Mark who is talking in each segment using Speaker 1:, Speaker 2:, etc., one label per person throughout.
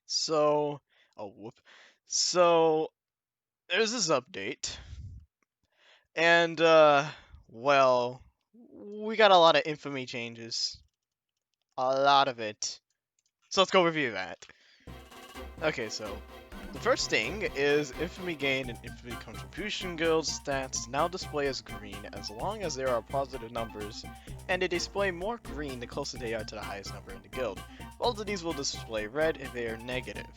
Speaker 1: So, oh whoop. So there's this update, and well, we got a lot of infamy changes, a lot of it. So let's go review that. Okay, so the first thing is Infamy Gain and Infamy Contribution Guild stats now display as green as long as there are positive numbers, and they display more green the closer they are to the highest number in the guild. Both of these will display red if they are negative.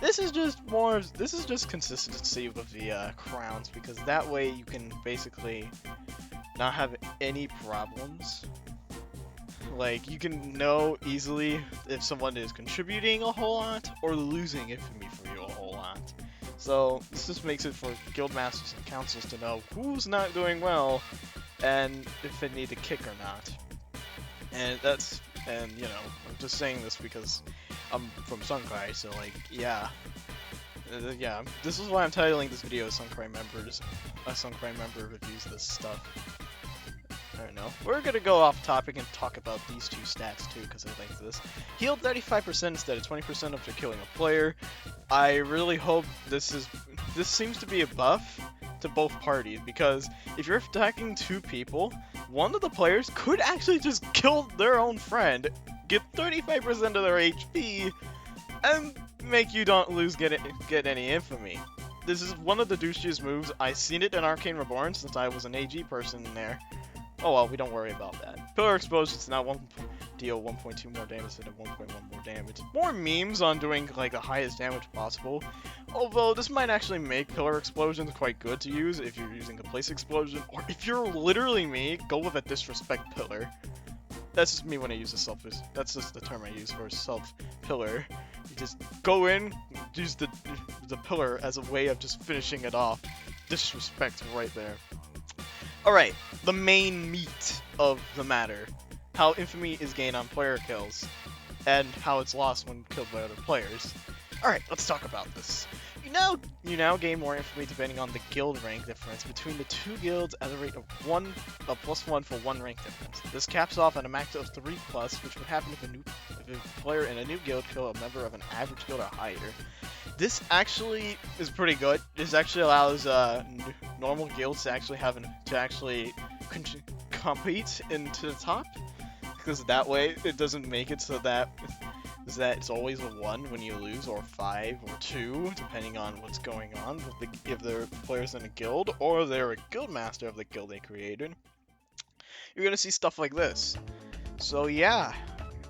Speaker 1: This is just consistency with the crowns, because that way you can basically not have any problems. Like, you can know easily if someone is contributing a whole lot or losing infamy for you a whole lot. So this just makes it for guild masters and councils to know who's not doing well and if they need to kick or not. And you know, I'm just saying this because I'm from SunCry, so like, yeah. Yeah, this is why I'm titling this video SunCry members. A SunCry member reviews this stuff. I don't know. We're gonna go off topic and talk about these two stats too, because I like this. Healed 35% instead of 20% after killing a player. I really hope this seems to be a buff to both parties, because if you're attacking two people, one of the players could actually just kill their own friend, get 35% of their HP, and make you don't get any infamy. This is one of the douchiest moves. I've seen it in Arcane Reborn since I was an AG person in there. Oh well, we don't worry about that. Pillar Explosion's now deal 1.2 more damage instead of 1.1 more damage. More memes on doing like the highest damage possible. Although this might actually make Pillar Explosions quite good to use if you're using a Place Explosion, or if you're literally me, go with a Disrespect Pillar. That's just me when I use a selfish. That's just the term I use for self pillar. You just go in, use the pillar as a way of just finishing it off. Disrespect right there. Alright, the main meat of the matter. How infamy is gained on player kills, and how it's lost when killed by other players. Alright, let's talk about this. You now gain more infamy depending on the guild rank difference between the two guilds at a rate of +1 for one rank difference. This caps off at a max of 3+, which would happen if a player in a new guild kill a member of an average guild or higher. This actually is pretty good. This actually allows normal guilds to actually compete into the top, because that way it doesn't make it so that it's always a 1 when you lose, or 5 or 2, depending on what's going on if they're players in a guild or they're a guild master of the guild they created. You're gonna see stuff like this. So yeah,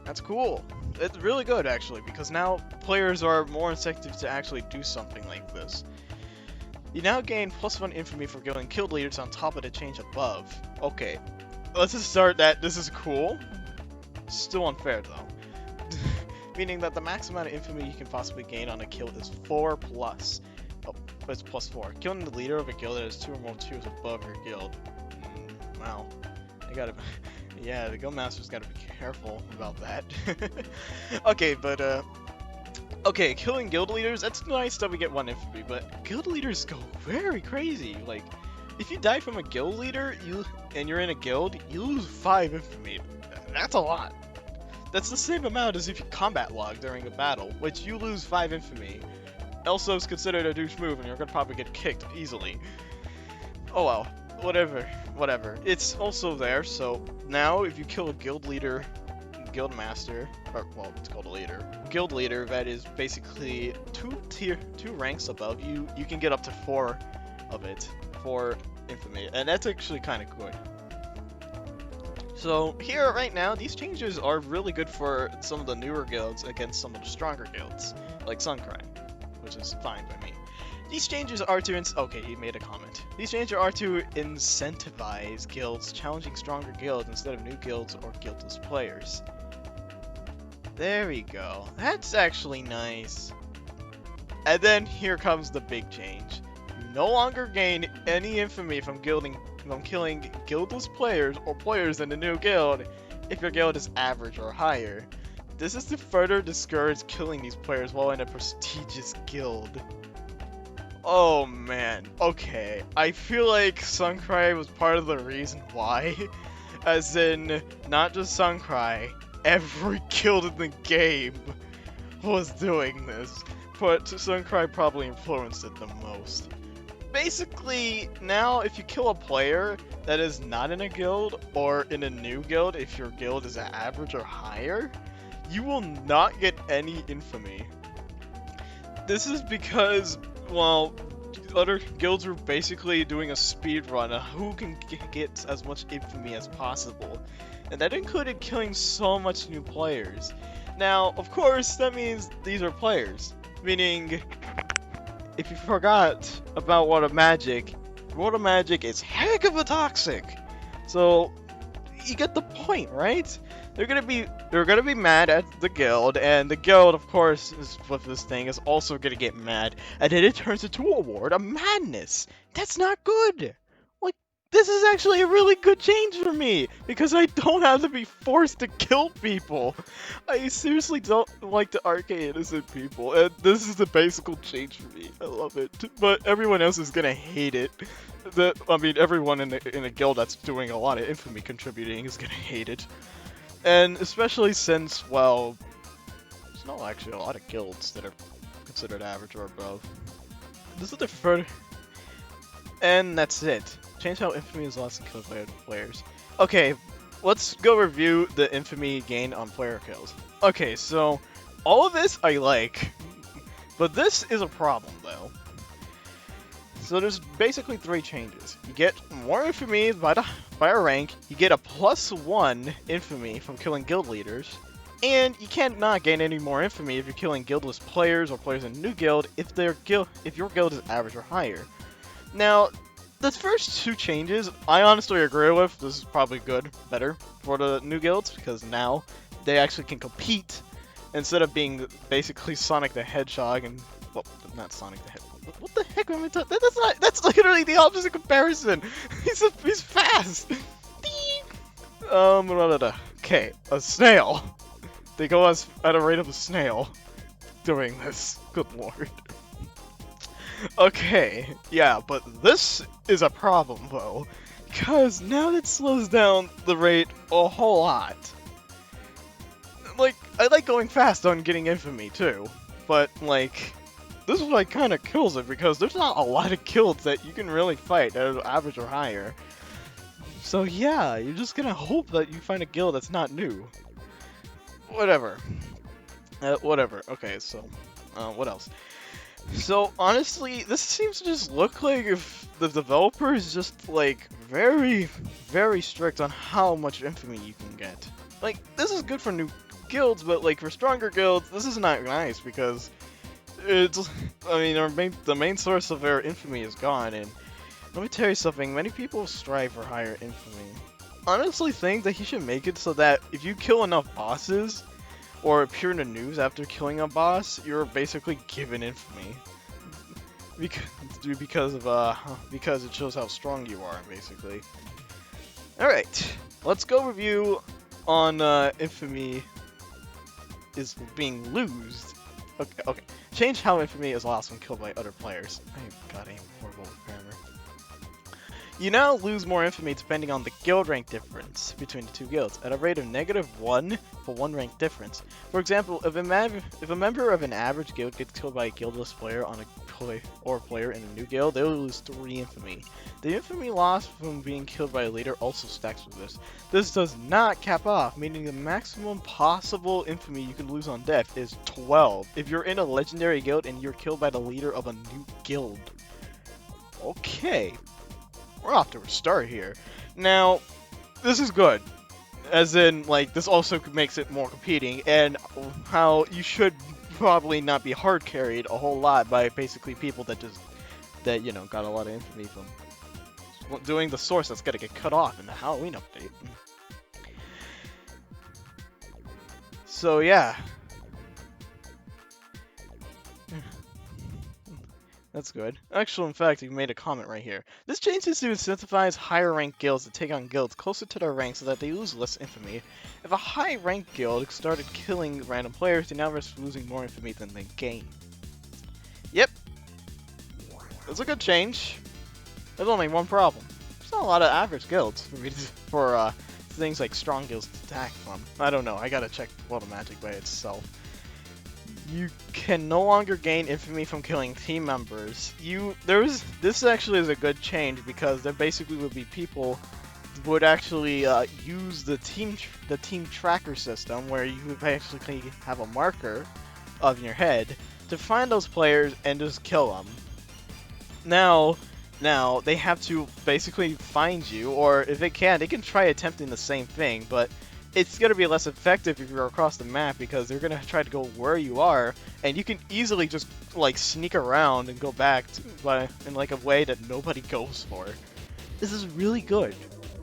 Speaker 1: that's cool. It's really good actually, because now players are more incentive to actually do something like this. You now gain +1 infamy for killing guild leaders on top of the change above. Okay, let's just start that. This is cool. Still unfair though. Meaning that the max amount of infamy you can possibly gain on a kill is 4+. Oh, but it's +4. Killing the leader of a guild that has 2 or more tiers above your guild. Wow. Yeah, the guildmaster's gotta be careful about that. Okay, but okay, killing guild leaders, that's nice that we get 1 infamy, but guild leaders go very crazy. Like, if you die from a guild leader, and you're in a guild, you lose 5 infamy. That's a lot. That's the same amount as if you combat log during a battle, which you lose 5 infamy. Also, it's considered a douche move, and you're gonna probably get kicked easily. Oh well, whatever. It's also there, so now if you kill a guild leader, guild master, or well, it's called a leader, guild leader that is basically 2 ranks above you, you can get up to 4 of it for infamy, and that's actually kind of good. So here, right now, these changes are really good for some of the newer guilds against some of the stronger guilds, like SunCry, which is fine by me. These changes are to okay, he made a comment. These changes are to incentivize guilds challenging stronger guilds instead of new guilds or guildless players. There we go. That's actually nice. And then here comes the big change. You no longer gain any infamy from killing guildless players or players in a new guild if your guild is average or higher. This is to further discourage killing these players while in a prestigious guild. Oh man, okay. I feel like SunCry was part of the reason why. As in, not just SunCry, every guild in the game was doing this, but SunCry probably influenced it the most. Basically, now if you kill a player that is not in a guild or in a new guild, if your guild is at average or higher, you will not get any infamy. This is because, well, other guilds are basically doing a speed run on who can get as much infamy as possible. And that included killing so much new players. Now, of course, that means these are players. Meaning, if you forgot about Water Magic is heck of a toxic. So, you get the point, right? They're gonna be mad at the guild, and the guild, of course, with this thing, is also gonna get mad, and then it turns into a war of madness. That's not good. Like, this is actually a really good change for me, because I don't have to be forced to kill people. I seriously don't like to arcade innocent people, and this is the basic change for me. I love it, but everyone else is gonna hate it. Everyone in a guild that's doing a lot of infamy contributing is gonna hate it. And especially since, well, there's not actually a lot of guilds that are considered average or above. This is the third, and that's it. Change how infamy is lost and killed by other players. Okay, let's go review the infamy gain on player kills. Okay, so all of this I like, but this is a problem though. So there's basically 3 changes. You get more infamy by a rank, you get a +1 infamy from killing guild leaders, and you can't not gain any more infamy if you're killing guildless players or players in a new guild if your guild is average or higher. Now, the first 2 changes, I honestly agree with. This is probably better for the new guilds, because now they actually can compete instead of being basically Sonic the Hedgehog and, well, not Sonic the Hedgehog. What the heck am I talking? That's literally the opposite comparison. He's fast. Okay, a snail. They go at a rate of a snail doing this. Good lord. Okay, yeah, but this is a problem though, because now it slows down the rate a whole lot. Like, I like going fast on getting infamy too, but like, this is what kind of kills it, because there's not a lot of guilds that you can really fight that are average or higher. So yeah, you're just gonna hope that you find a guild that's not new. Whatever. Whatever. Okay, so, what else? So honestly, this seems to just look like if the developer is just like very, very strict on how much infamy you can get. Like, this is good for new guilds, but like for stronger guilds, this is not nice, because the main source of their infamy is gone, and let me tell you something, many people strive for higher infamy. Honestly think that he should make it so that if you kill enough bosses, or appear in the news after killing a boss, you're basically given infamy. Because it shows how strong you are, basically. Alright, let's go review on infamy is being loosed. Okay. Change how infamy is lost when killed by other players. God, I am horrible with grammar. You now lose more infamy depending on the guild rank difference between the 2 guilds, at a rate of -1 for 1 rank difference. For example, if a member of an average guild gets killed by a guildless player or a player in a new guild, they will lose 3 infamy. The infamy lost from being killed by a leader also stacks with this. This does not cap off, meaning the maximum possible infamy you can lose on death is 12 if you're in a legendary guild and you're killed by the leader of a new guild. Okay. We're off to a start here. Now, this is good. As in, like, this also makes it more competing, and how you should probably not be hard carried a whole lot by basically people that got a lot of infamy from doing the source that's gonna get cut off in the Halloween update. So yeah. That's good. Actually, in fact, you made a comment right here. This change is to incentivize higher ranked guilds to take on guilds closer to their rank so that they lose less infamy. If a high ranked guild started killing random players, they now risk losing more infamy than they gain. Yep. That's a good change. There's only one problem. There's not a lot of average guilds for things like strong guilds to attack from. I don't know, I gotta check World of Magic by itself. you can no longer gain infamy from killing team members. This actually is a good change because there basically would be people would actually use the team tracker system where you would actually have a marker of your head to find those players and just kill them. Now they have to basically find you, or if they can try attempting the same thing, but it's going to be less effective if you're across the map because they're going to try to go where you are, and you can easily just like sneak around and go back in like a way that nobody goes for. This is really good,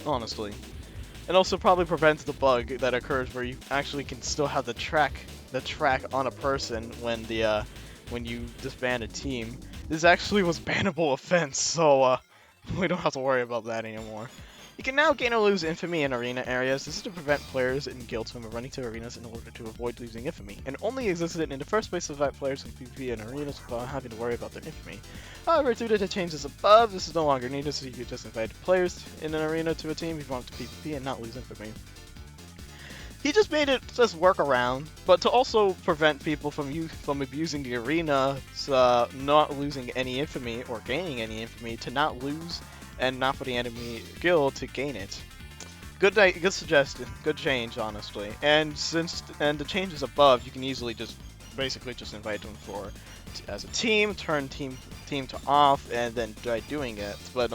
Speaker 1: honestly. And also probably prevents the bug that occurs where you actually can still have the track on a person when you disband a team. This actually was bannable offense, so we don't have to worry about that anymore. You can now gain or lose infamy in arena areas. This is to prevent players in guilds from running to arenas in order to avoid losing infamy, and only existed in the first place to prevent players from PvP in arenas without having to worry about their infamy. However, due to the changes above, this is no longer needed, so you can just invite players in an arena to a team if you want to PvP and not lose infamy. He just made it just work around, but to also prevent people from abusing the arena, not losing any infamy or gaining any infamy, to not lose and not for the enemy guild to gain it. Good suggestion, good change, honestly. And the changes above, you can easily basically just invite them as a team, turn team to off, and then try doing it. But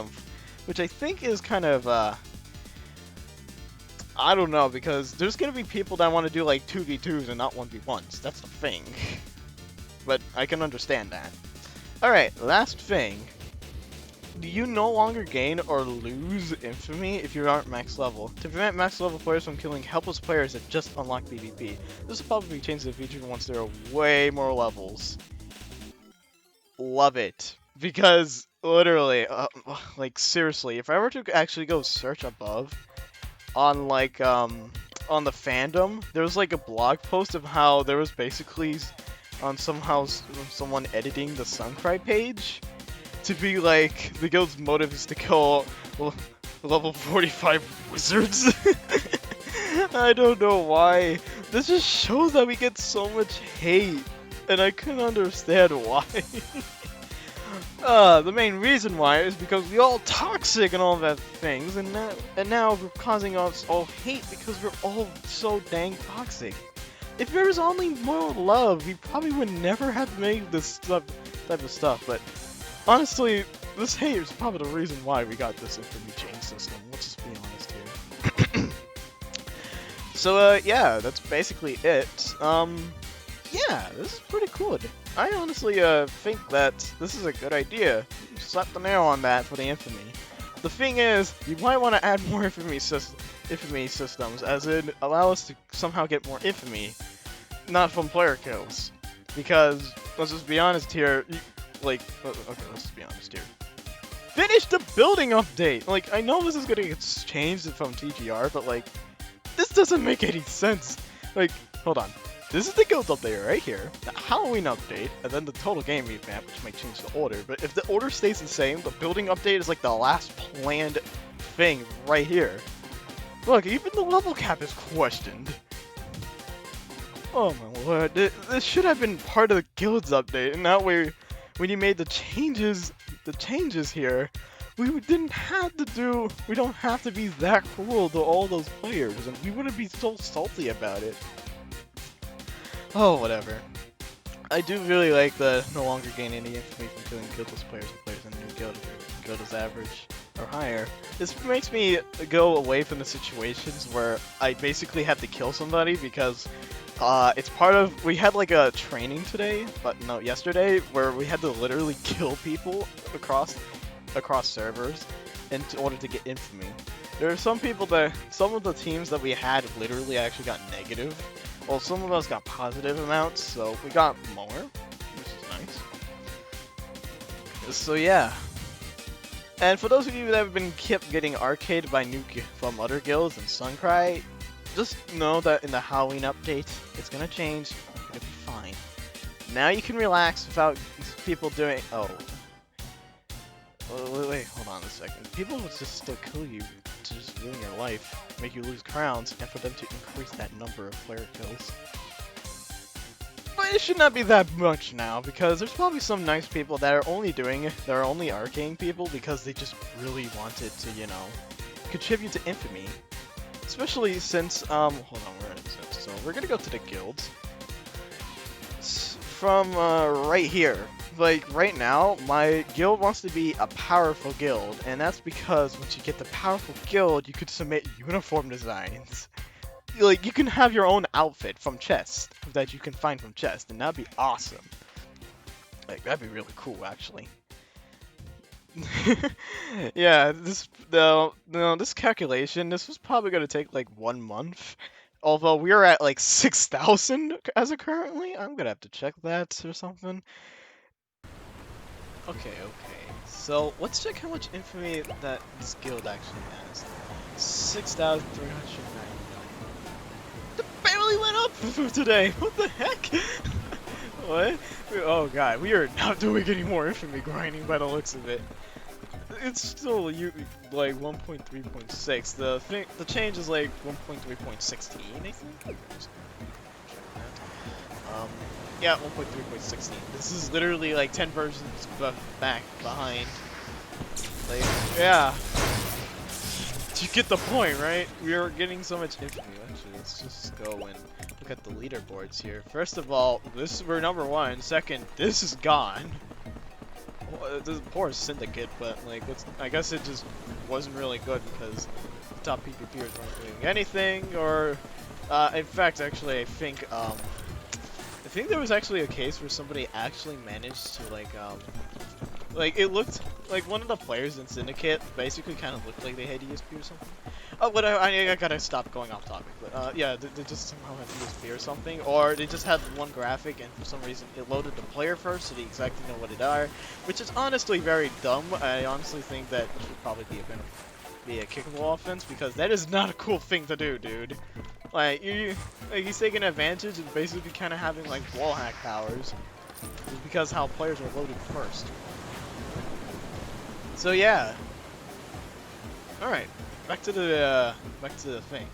Speaker 1: which I think is kind of I don't know, because there's gonna be people that want to do like 2v2s and not 1v1s. That's the thing. But I can understand that. Alright, last thing. You no longer gain or lose infamy if you aren't max level. To prevent max level players from killing helpless players that just unlock PvP. This will probably change the feature once there are way more levels. Love it. Because, literally, like seriously, if I were to actually go search above, on like on the fandom, there was like a blog post of how there was basically someone editing the SunCry page to be like the guild's motive is to kill level 45 wizards. I don't know why. This just shows that we get so much hate, and I couldn't understand why. The main reason why is because we're all toxic and all that things, and now we're causing us all hate because we're all so dang toxic. If there was only more love, we probably would never have made this type of stuff, but honestly, this hate is probably the reason why we got this infamy chain system. Let's just be honest here. So, yeah, that's basically it. Yeah, this is pretty good. I honestly think that this is a good idea. You slapped the nail on that for the infamy. The thing is, you might want to add more infamy systems, as in allow us to somehow get more infamy, not from player kills. Because let's just be honest here. Okay, let's just be honest here. Finish the building update. Like, I know this is gonna get changed from TGR, but like, this doesn't make any sense. Like, hold on. This is the guild update right here, the Halloween update, and then the total game revamp, which might change the order. But if the order stays the same, the building update is like the last planned thing right here. Look, even the level cap is questioned. Oh my lord, this should have been part of the guild's update, and that way, when you made the changes here, we don't have to be that cruel to all those players, and we wouldn't be so salty about it. Oh, whatever. I do really like the no longer gain any infamy from killing guildless players or players in a new guild if your guild is average or higher. This makes me go away from the situations where I basically have to kill somebody because it's part of, we had like a training yesterday, where we had to literally kill people across servers in order to get infamy. There are some of the teams that we had literally actually got negative. Well, some of us got positive amounts, so we got more, which is nice. So yeah. And for those of you that have been kept getting arcaded by from other guilds and SunCry, just know that in the Halloween update, it's gonna change. It's gonna be fine. Now you can relax without people doing. Oh. Wait, hold on a second. People would just still kill you to just ruin your life, make you lose crowns, and for them to increase that number of player kills. But it should not be that much now, because there's probably some nice people that are only arcing people because they just really wanted to, you know, contribute to Infamy. Especially since, hold on, where is it? So, we're gonna go to the guilds. From, right here. Like, right now, my guild wants to be a powerful guild, and that's because once you get the powerful guild, you could submit uniform designs. Like, you can have your own outfit from chest that you can find from chest, and that'd be awesome. Like, that'd be really cool, actually. Yeah, this calculation, this was probably gonna take like 1 month. Although we're at like 6,000 as of currently. I'm gonna have to check that or something. Okay. So let's check how much infamy that this guild actually has. 6,399. It barely went up for today. What the heck? What? Oh god, we are not doing any more infamy grinding by the looks of it. It's still like 1.3.6. The change is like 1.3.16, I think. Yeah, 1.3.16. This is literally like 10 versions behind. Like, yeah. You get the point, right? We are getting so much infamy. Actually, let's just go and look at the leaderboards here. First of all, we're number 1. Second, this is gone. The poor syndicate, but like, I guess it just wasn't really good because the top PvPers weren't doing anything, or in fact, actually, I think there was actually a case where somebody actually managed to like it looked like one of the players in Syndicate basically kind of looked like they had ESP or something. Oh, but I gotta stop going off topic. But yeah, they just somehow had ESP or something, or they just had one graphic and for some reason it loaded the player first, so they exactly know what it are, which is honestly very dumb. I honestly think that should probably be a kickable offense because that is not a cool thing to do, dude. Like he's taking advantage of basically kind of having like wall hack powers, just because how players are loaded first. So yeah. All right, back to the thing.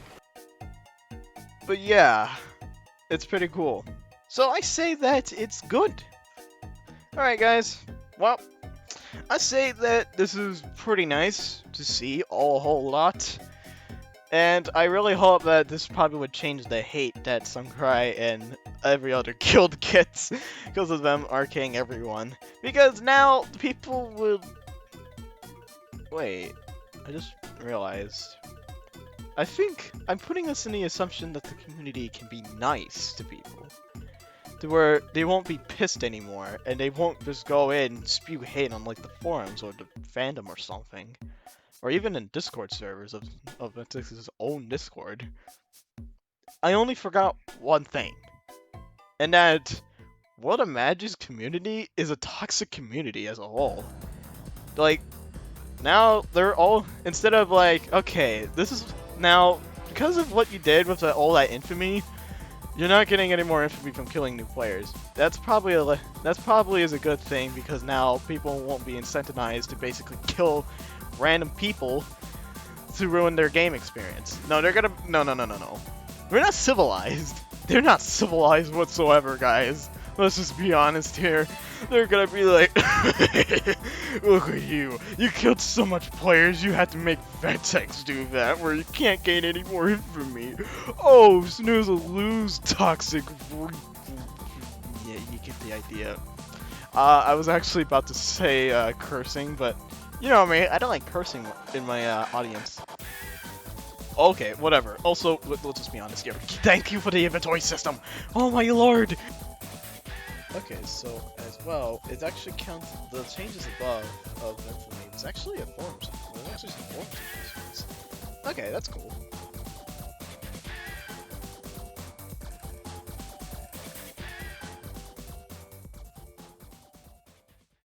Speaker 1: But yeah, it's pretty cool. So I say that it's good. All right, guys. Well, I say that this is pretty nice to see a whole lot. And I really hope that this probably would change the hate that SunCry and every other guild gets because of them arcing everyone. Because now people will... Wait, I just realized. I think I'm putting this in the assumption that the community can be nice to people. To where they won't be pissed anymore, and they won't just go in and spew hate on like the forums or the fandom or something. Or even in Discord servers of Netflix's own Discord. I only forgot one thing. And that World of Magic's community is a toxic community as a whole. Like, now they're all, instead of like, okay, this is, now, because of what you did with all that infamy, you're not getting any more infamy from killing new players. That's probably is a good thing, because now people won't be incentivized to basically kill random people to ruin their game experience. No, they're gonna... No. We're not civilized. They're not civilized whatsoever, guys. Let's just be honest here. They're gonna be like, look at you. You killed so much players, you had to make Vetex do that, where you can't gain any more infamy. Oh, snooze a lose, toxic... Yeah, you get the idea. I was actually about to say cursing, but you know me, I don't like cursing in my audience. Okay, whatever. Also, let's just be honest here. Thank you for the inventory system! Oh my lord! Okay, so as well, it actually counts the changes above of Infamy. It's actually a forum. There's actually some forum changes. Okay, that's cool.